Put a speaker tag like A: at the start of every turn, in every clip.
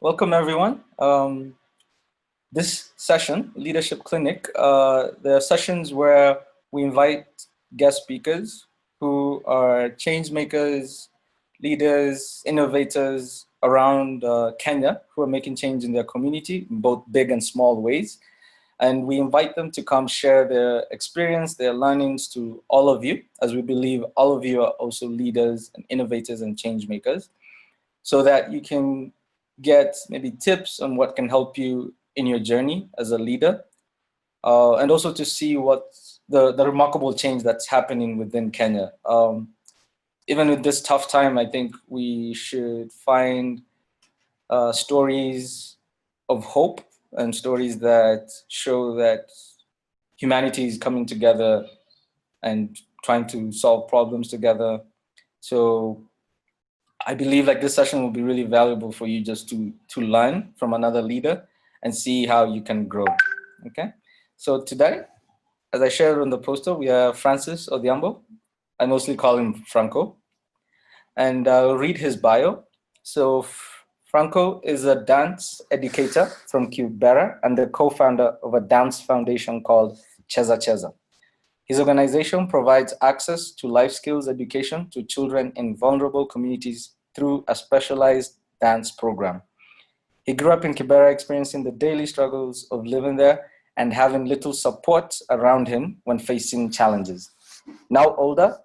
A: welcome everyone. This session, Leadership Clinic, there are sessions where we invite guest speakers who are change makers, leaders, innovators around Kenya who are making change in their community in both big and small ways. And we invite them to come share their experience, their learnings to all of you, as we believe all of you are also leaders and innovators and change makers, so that you can get maybe tips on what can help you in your journey as a leader, and also to see what the remarkable change that's happening within Kenya. Even with this tough time, I think we should find stories of hope and stories that show that humanity is coming together and trying to solve problems together. So I believe like this session will be really valuable for you just to learn from another leader and see how you can grow. Okay. So today, as I shared on the poster, we have Francis Odhiambo. I mostly call him Franco. And I'll read his bio. So Franco is a dance educator from Kibera and the co-founder of a dance foundation called Chezacheza. His organization provides access to life skills education to children in vulnerable communities through a specialized dance program. He grew up in Kibera, experiencing the daily struggles of living there and having little support around him when facing challenges. Now older,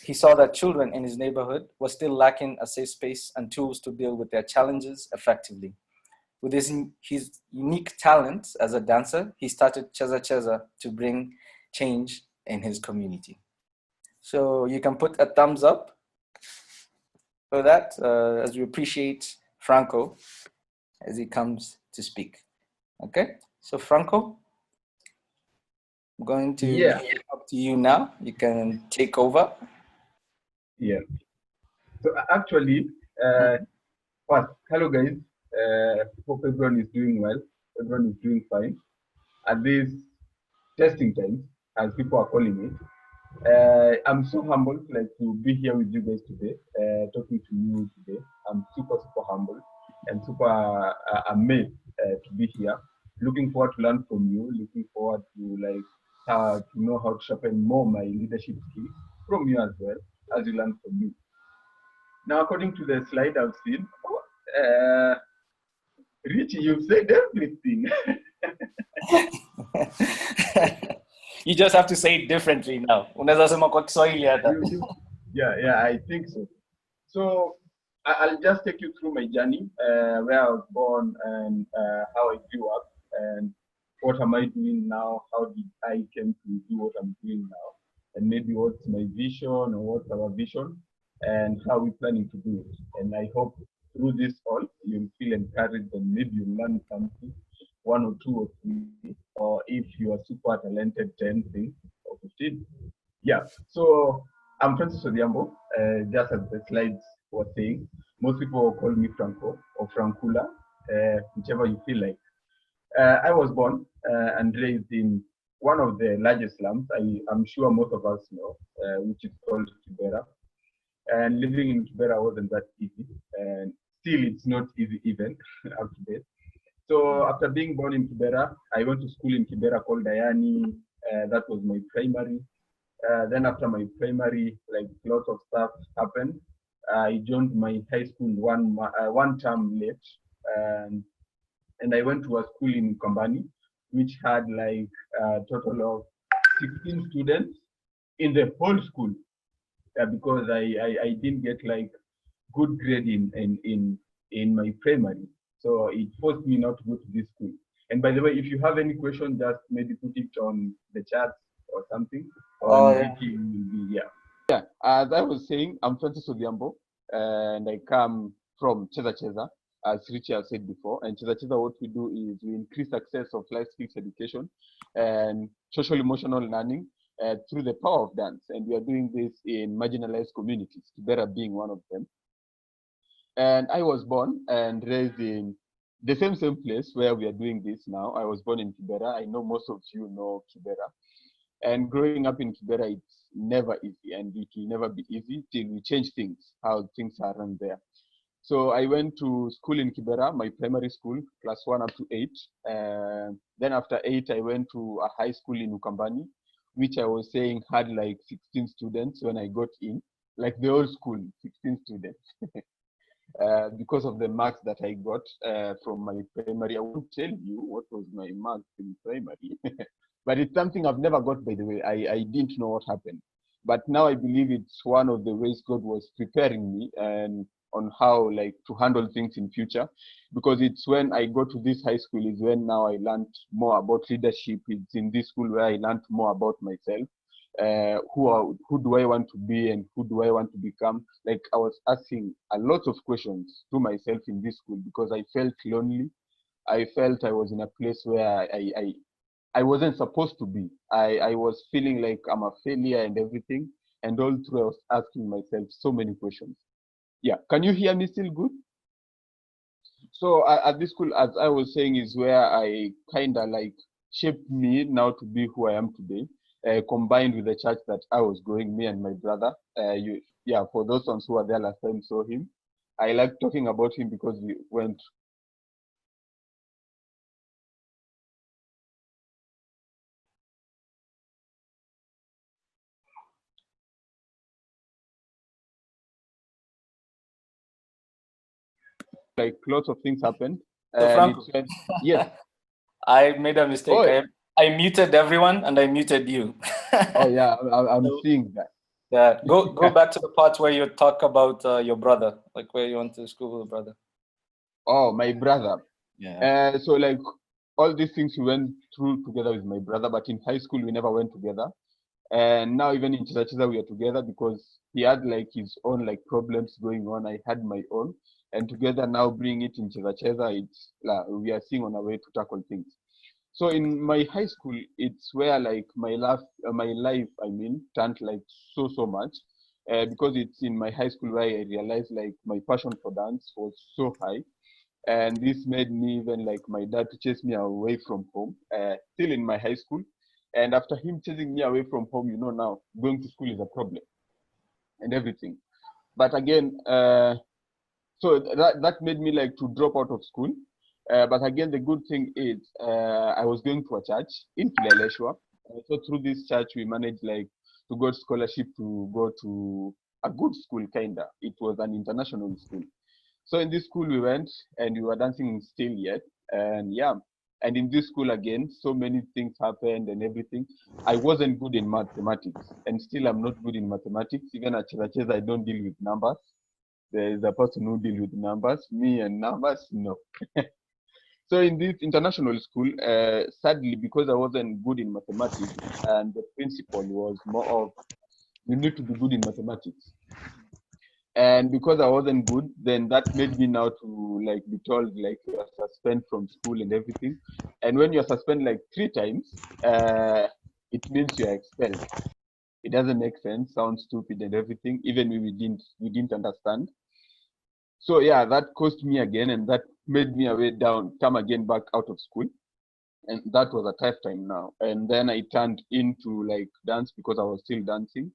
A: he saw that children in his neighborhood were still lacking a safe space and tools to deal with their challenges effectively. With his unique talent as a dancer, he started Chezacheza to bring change in his community. So you can put a thumbs up for that, as we appreciate Franco as he comes to speak. Okay, so Franco, I'm going to up to you now. You can take over.
B: Yeah. So actually, hello guys. Hope everyone is doing well. Everyone is doing fine. At this testing time, as people are calling it, I'm so humbled to be here with you guys today, talking to you today. I'm super humbled and super amazed to be here. Looking forward to learn from you. Looking forward to to know how to sharpen more my leadership skills from you as well as you learn from me. Now, according to the slide I've seen, Richie, you've said everything.
A: You just have to say it differently now.
B: Yeah, I think so. So I'll just take you through my journey, where I was born and how I grew up and what am I doing now, how did I came to do what I'm doing now, and maybe what's my vision or what's our vision and how we're planning to do it. And I hope through this all, you'll feel encouraged and maybe you'll learn something, one or two or three, or if you are super talented, 10 things or 15. Yeah, so I'm Francis Odhiambo, just as the slides were saying. Most people call me Franco or Francula, whichever you feel like. I was born and raised in one of the largest slums, I'm sure most of us know, which is called Kibera. And living in Kibera wasn't that easy, and still it's not easy even up to date. So after being born in Kibera, I went to school in Kibera called Dayani. That was my primary. Then after my primary, lots of stuff happened. I joined my high school one term late, and I went to a school in Kombani, which had a total of 16 students in the whole school, because I didn't get good grade in my primary, so it forced me not to go to this school. And by the way, if you have any question, just maybe put it on the chat or something. Yeah. As I was saying, I'm Francis Odhiambo, and I come from Chezacheza, as Richie has said before. And Chezacheza, what we do is we increase access of life skills education and social emotional learning through the power of dance. And we are doing this in marginalized communities, Kibera being one of them. And I was born and raised in the same place where we are doing this now. I was born in Kibera. I know most of you know Kibera. And growing up in Kibera, it's never easy, and it will never be easy till we change things, how things are run there. So I went to school in Kibera, my primary school, class 1 up to 8. Then after 8, I went to a high school in Ukambani, which I was saying had like 16 students when I got in, like the old school, 16 students. Because of the marks that I got from my primary. I won't tell you what was my marks in primary, but it's something I've never got, by the way. I didn't know what happened. But now I believe it's one of the ways God was preparing me and on how like to handle things in future, because it's when I go to this high school is when now I learned more about leadership. It's in this school where I learned more about myself. Who do I want to be and who do I want to become? Like I was asking a lot of questions to myself in this school because I felt lonely. I felt I was in a place where I wasn't supposed to be. I was feeling like I'm a failure and everything. And all through I was asking myself so many questions. Yeah, can you hear me still good? So at this school, as I was saying, is where I kind of like shaped me now to be who I am today, combined with the church that I was going, me and my brother. Yeah, for those ones who were there last time saw him. I like talking about him because we went. Like lots of things happened,
A: So
B: and
A: Franco,
B: it's when, yes.
A: I made a mistake.
B: Oh,
A: I muted everyone and I muted you.
B: oh yeah, I'm
A: So,
B: seeing that.
A: yeah, go back to the part where you talk about your brother, like where you went to school with your brother.
B: Oh, my brother.
A: Yeah.
B: So like all these things we went through together with my brother, but in high school we never went together. And now even in Chezacheza we are together because he had like his own like problems going on. I had my own, and together now bring it in Chezacheza. It's we are seeing on our way to tackle things. So in my high school, it's where like my life, I mean, turned like so much, because it's in my high school where I realized like my passion for dance was so high, and this made me even like my dad to chase me away from home, still in my high school. And after him chasing me away from home, you know, now going to school is a problem and everything. But again, so that made me like to drop out of school. But again, the good thing is I was going to a church in Kileleshwa. So through this church, we managed like to got scholarship to go to a good school, kinda. It was an international school. So in this school we went and we were dancing still yet. And yeah, and in this school again, so many things happened and everything. I wasn't good in mathematics, and still I'm not good in mathematics. Even at Chezacheza, I don't deal with numbers. There is a person who deals with numbers. Me and numbers, no. So in this international school, sadly, because I wasn't good in mathematics, and the principal was more of you need to be good in mathematics. And because I wasn't good, then that made me now to like be told like you are suspended from school and everything. And when you're suspended like 3 times, it means you're expelled. It doesn't make sense, sounds stupid and everything. Even we didn't understand. So yeah, that cost me again, and that made me a way down, come again back out of school. And that was a tough time now. And then I turned into like dance because I was still dancing.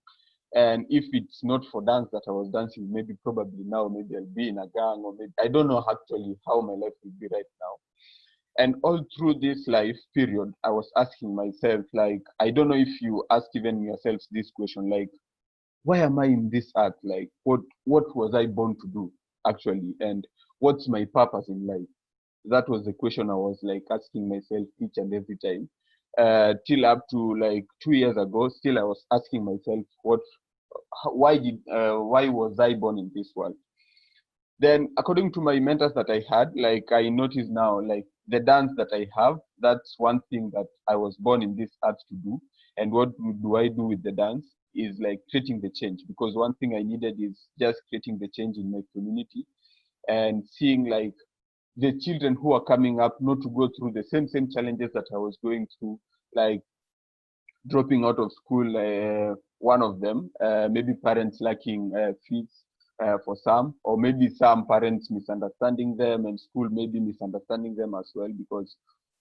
B: And if it's not for dance that I was dancing, maybe probably now, maybe I'll be in a gang, or maybe I don't know actually how my life will be right now. And all through this life period, I was asking myself, like, I don't know if you ask even yourselves this question, like, why am I in this earth? Like, what was I born to do actually? And what's my purpose in life? That was the question I was like asking myself each and every time. Till up to like 2 years ago, still I was asking myself, why was I born in this world? Then according to my mentors that I had, like I noticed now, like the dance that I have, that's one thing that I was born in this earth to do. And what do I do with the dance is like creating the change, because one thing I needed is just creating the change in my community and seeing like the children who are coming up not to go through the same challenges that I was going through, like dropping out of school, one of them, maybe parents lacking fees for some, or maybe some parents misunderstanding them and school maybe misunderstanding them as well, because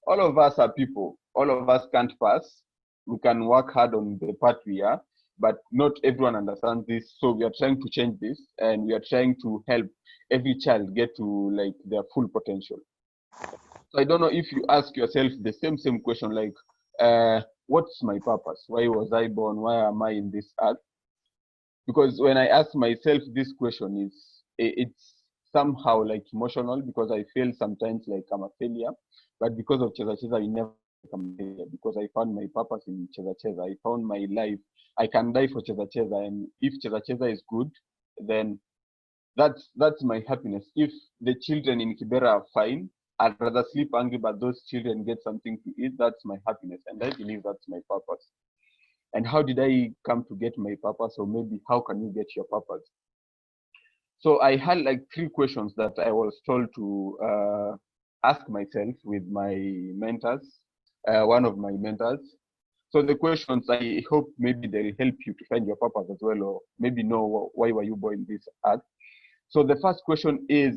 B: all of us are people. All of us can't pass. We can work hard on the part we are,
C: but not everyone understands this. So we are trying to change this, and we are trying to help every child get to like their full potential. So I don't know if you ask yourself the same question, like, what's my purpose? Why was I born? Why am I in this earth? Because when I ask myself this question, it's somehow like emotional, because I feel sometimes like I'm a failure. But because of Chezacheza, I never become a failure, because I found my purpose in Chezacheza. I found my life. I can die for Chezacheza, and if Chezacheza is good, then that's my happiness. If the children in Kibera are fine, I'd rather sleep hungry, but those children get something to eat. That's my happiness, and I believe that's my purpose. And how did I come to get my purpose, or maybe how can you get your purpose? So I had like 3 questions that I was told to ask myself with my mentors, one of my mentors. So the questions, I hope maybe they'll help you to find your purpose as well, or maybe know why were you born this earth. So the first question is,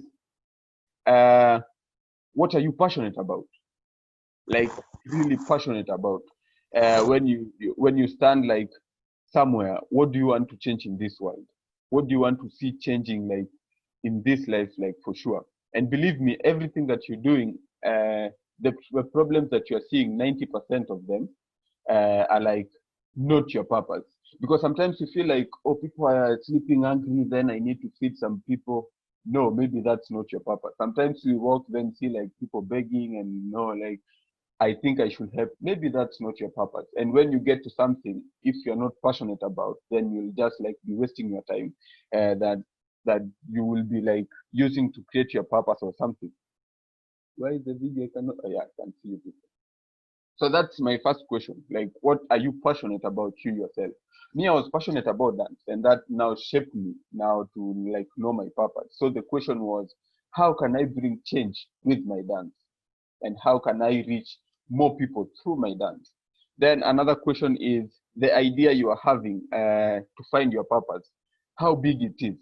C: what are you passionate about? Like really passionate about. When you stand like somewhere, what do you want to change in this world? What do you want to see changing like in this life, like for sure? And believe me, everything that you're doing, the problems that you're seeing, 90% of them are like not your purpose. Because sometimes you feel like, oh, people are sleeping hungry, then I need to feed some people. No, maybe that's not your purpose. Sometimes you walk, then see like people begging, and no, like, I think I should help. Maybe that's not your purpose. And when you get to something, if you're not passionate about, then you'll just like be wasting your time that you will be like using to create your purpose or something. Why is the video? I cannot. Oh, yeah, I can see you people. So that's my first question. Like, what are you passionate about, you yourself? Me, I was passionate about dance, and that now shaped me now to like know my purpose. So the question was, how can I bring change with my dance? And how can I reach more people through my dance? Then another question is the idea you are having to find your purpose. How big it is?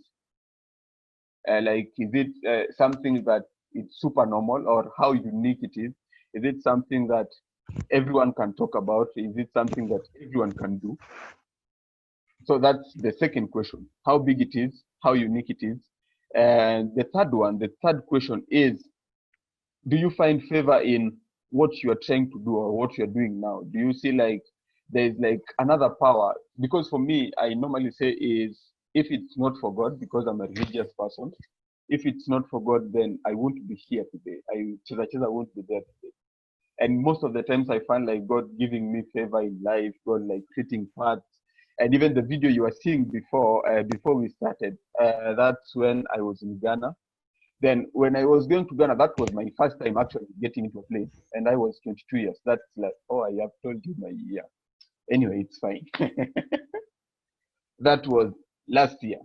C: Like, is it something that it's super normal, or how unique it is? Is it something that everyone can talk about? Is it something that everyone can do? So that's the second question: how big it is, how unique it is. And the third question is, do you find favor in what you are trying to do or what you're doing now? Do you see like there's like another power? Because for me, I normally say is, if it's not for God, because I'm a religious person, if it's not for God, then I won't be here today. Chezacheza won't be there today. And most of the times I find like God giving me favor in life, God like creating paths. And even the video you were seeing before we started, that's when I was in Ghana. Then when I was going to Ghana, that was my first time actually getting into a plane, and I was 22 years. That's like, oh, I have told you my year. Anyway, it's fine. That was last year.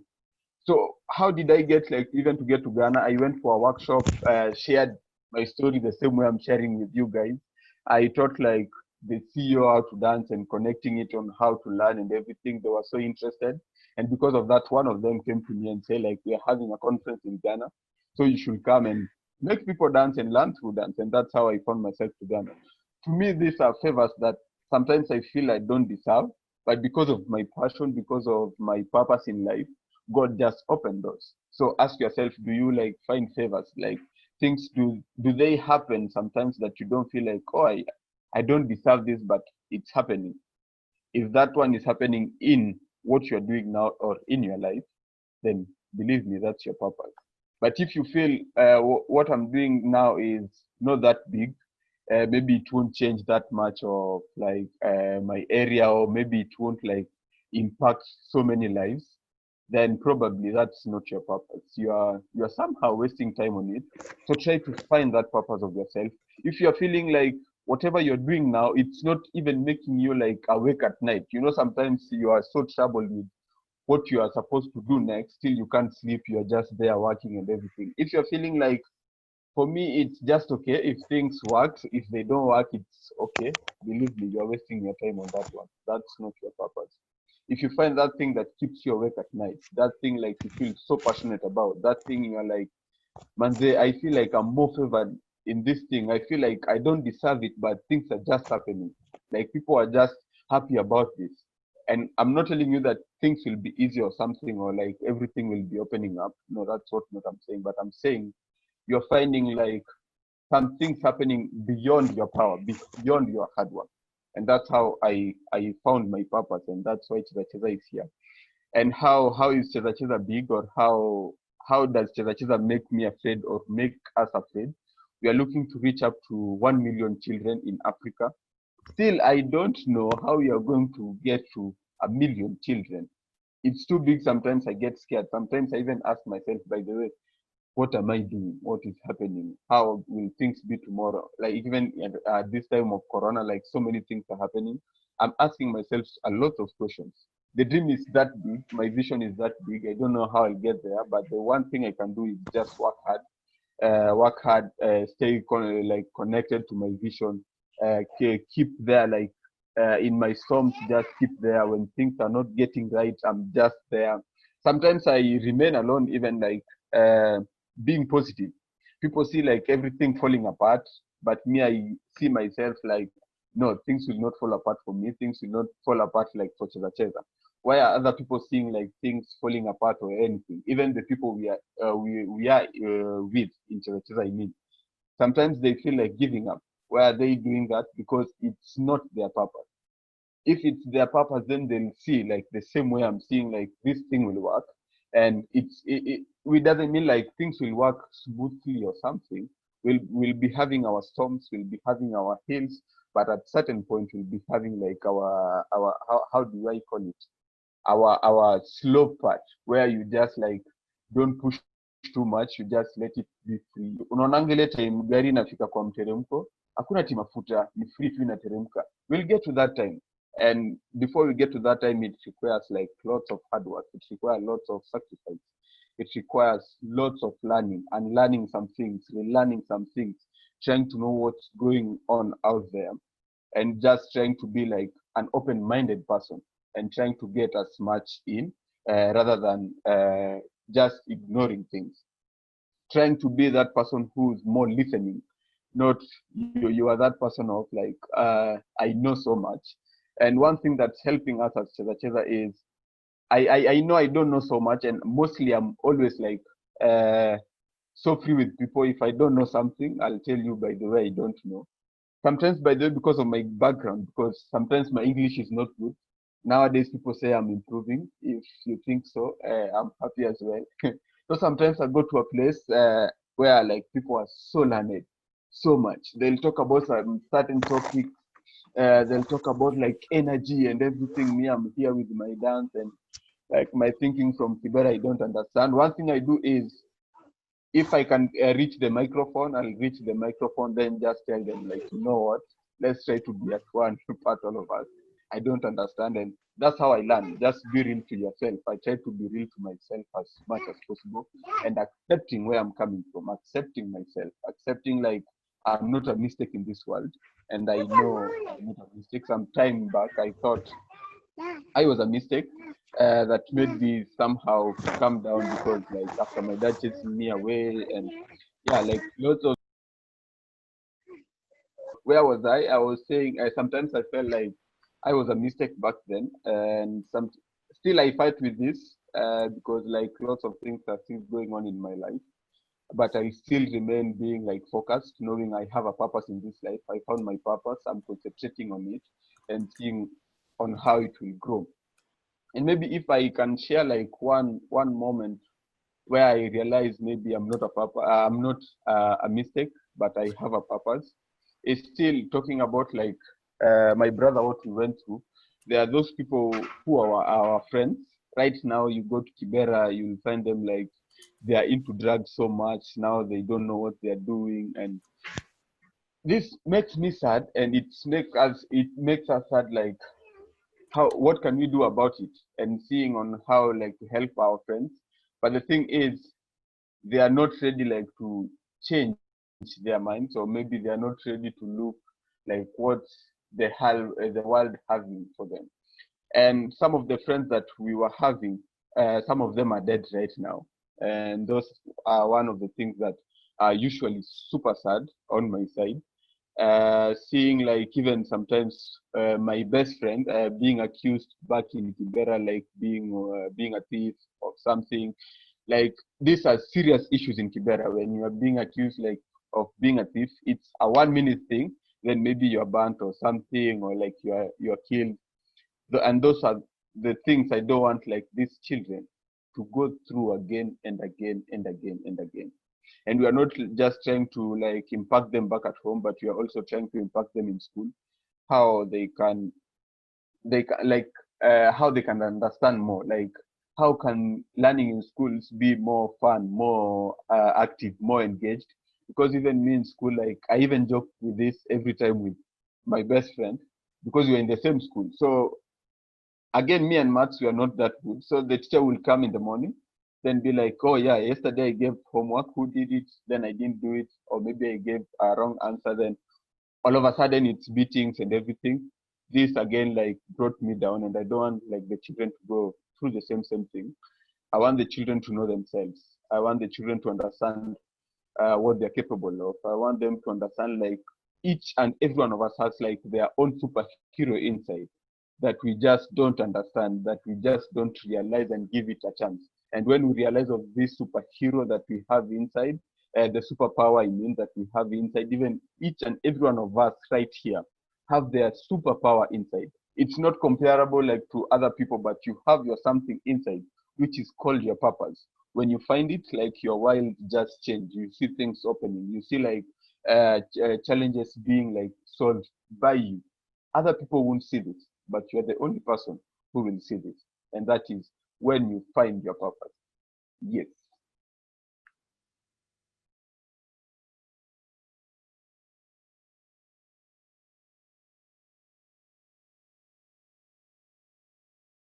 C: So how did I get like even to get to Ghana? I went for a workshop, shared my story the same way I'm sharing with you guys. I taught like the CEO how to dance and connecting it on how to learn and everything. They were so interested. And because of that, one of them came to me and said, like, we are having a conference in Ghana, so you should come and make people dance and learn through dance. And that's how I found myself to Ghana. To me, these are favors that sometimes I feel I don't deserve, but because of my passion, because of my purpose in life, God just opened doors. So ask yourself, do you like find favors? Like, things do they happen sometimes that you don't feel like, oh, I don't deserve this, but it's happening. If that one is happening in what you're doing now or in your life, then believe me, that's your purpose. But if you feel what I'm doing now is not that big, maybe it won't change that much of like my area, or maybe it won't like impact so many lives, then probably that's not your purpose. You're somehow wasting time on it. So try to find that purpose of yourself. If you're feeling like whatever you're doing now, it's not even making you like awake at night. You know, sometimes you are so troubled with what you are supposed to do next, still you can't sleep, you're just there working and everything. If you're feeling like, for me, it's just okay. If things work, if they don't work, it's okay. Believe me, you're wasting your time on that one. That's not your purpose. If you find that thing that keeps you awake at night, that thing like you feel so passionate about, that thing you're like, Manze, I feel like I'm more favored in this thing. I feel like I don't deserve it, but things are just happening. Like people are just happy about this. And I'm not telling you that things will be easy or something, or like everything will be opening up. No, that's not I'm saying. But I'm saying you're finding like some things happening beyond your power, beyond your hard work. And that's how I found my purpose, and that's why Chezacheza is here. And how is Chezacheza big, or how does Chezacheza make me afraid or make us afraid? We are looking to reach up to 1 million children in Africa. Still, I don't know how we are going to get to 1 million children. It's too big. Sometimes I get scared. Sometimes I even ask myself, by the way, what am I doing? What is happening? How will things be tomorrow? Like even at this time of Corona, like so many things are happening. I'm asking myself a lot of questions. The dream is that big. My vision is that big. I don't know how I'll get there, but the one thing I can do is just work hard, stay like connected to my vision, keep there like in my storms, just keep there. When things are not getting right, I'm just there. Sometimes I remain alone, even like being positive. People see like everything falling apart, but me, I see myself like, no, things will not fall apart for me. Things will not fall apart like for Chezacheza. Why are other people seeing like things falling apart or anything? Even the people we are with in Chezacheza, I mean, sometimes they feel like giving up. Why are they doing that? Because it's not their purpose. If it's their purpose, then they'll see like the same way I'm seeing like this thing will work. And it doesn't mean like things will work smoothly or something. We'll be having our storms, we'll be having our hills, but at certain point we'll be having like our how do I call it? Our slope part, where you just like don't push too much, you just let it be free. Unaonanga ile time gari inafika kwa mteremko, hakuna ati mafuta, ni free tu inateremka. We'll get to that time. And before we get to that time, it requires like lots of hard work. It requires lots of sacrifice. It requires lots of learning, and learning some things, relearning some things, trying to know what's going on out there, and just trying to be like an open-minded person and trying to get as much in rather than just ignoring things. Trying to be that person who's more listening, not you are that person of like, I know so much. And one thing that's helping us as Chezacheza is I know I don't know so much, and mostly I'm always like so free with people. If I don't know something, I'll tell you by the way I don't know. Sometimes by the way because of my background, because sometimes my English is not good. Nowadays people say I'm improving. If you think so, I'm happy as well. So sometimes I go to a place where like people are so learned, so much. They'll talk about some certain topic. They'll talk about like energy and everything. Me, I'm here with my dance and like my thinking from Kibera, I don't understand. One thing I do is, if I can reach the microphone, I'll reach the microphone, then just tell them like, you know what, let's try to be at one part, all of us. I don't understand, and that's how I learn. Just be real to yourself. I try to be real to myself as much as possible, and accepting where I'm coming from, accepting myself, accepting like I'm not a mistake in this world, and I know I'm not a mistake. Some time back, I thought I was a mistake that made me somehow calm down, because like after my dad chasing me away, and yeah, like lots of, where was I? I was saying sometimes I felt like I was a mistake back then, and still I fight with this because like lots of things are still going on in my life, but I still remain being like focused, knowing I have a purpose in this life. I found my purpose. I'm concentrating on it and seeing on how it will grow. And maybe if I can share like one moment where I realize maybe I'm not I'm not a mistake, but I have a purpose. It's still talking about like my brother, what we went through. There are those people who are our friends. Right now, you go to Kibera, you'll find them like they are into drugs so much. Now they don't know what they are doing, and this makes me sad. And it makes us sad. Like, what can we do about it, and seeing on how like to help our friends. But the thing is, they are not ready like to change their minds, or maybe they are not ready to look like what the world having for them. And some of the friends that we were having, some of them are dead right now, and those are one of the things that are usually super sad on my side. seeing like even sometimes my best friend being accused back in Kibera, like being a thief or something. Like these are serious issues in Kibera. When you are being accused like of being a thief, it's a 1 minute thing. Then maybe you're burnt or something, or like you're killed. And those are the things I don't want like these children to go through again and again and again and again. And we are not just trying to like impact them back at home, but we are also trying to impact them in school, how they can like how they can understand more, like how can learning in schools be more fun, more active, more engaged. Because even me in school, like I even joke with this every time with my best friend, because we're in the same school. So again, me and Max, we are not that good. So the teacher will come in the morning, then be like, oh yeah, yesterday I gave homework, who did it? Then I didn't do it, or maybe I gave a wrong answer. Then all of a sudden it's beatings and everything. This again like brought me down, and I don't want like the children to go through the same thing. I want the children to know themselves. I want the children to understand what they're capable of. I want them to understand like each and every one of us has like their own superhero inside that we just don't understand, that we just don't realize and give it a chance. And when we realize of this superhero that we have inside, the superpower I mean that we have inside, even each and every one of us right here have their superpower inside. It's not comparable like to other people, but you have your something inside, which is called your purpose. When you find it, like your world just change. You see things opening. You see like challenges being like solved by you. Other people won't see this, but you're the only person who will see this. And that is when you find your purpose. Yes.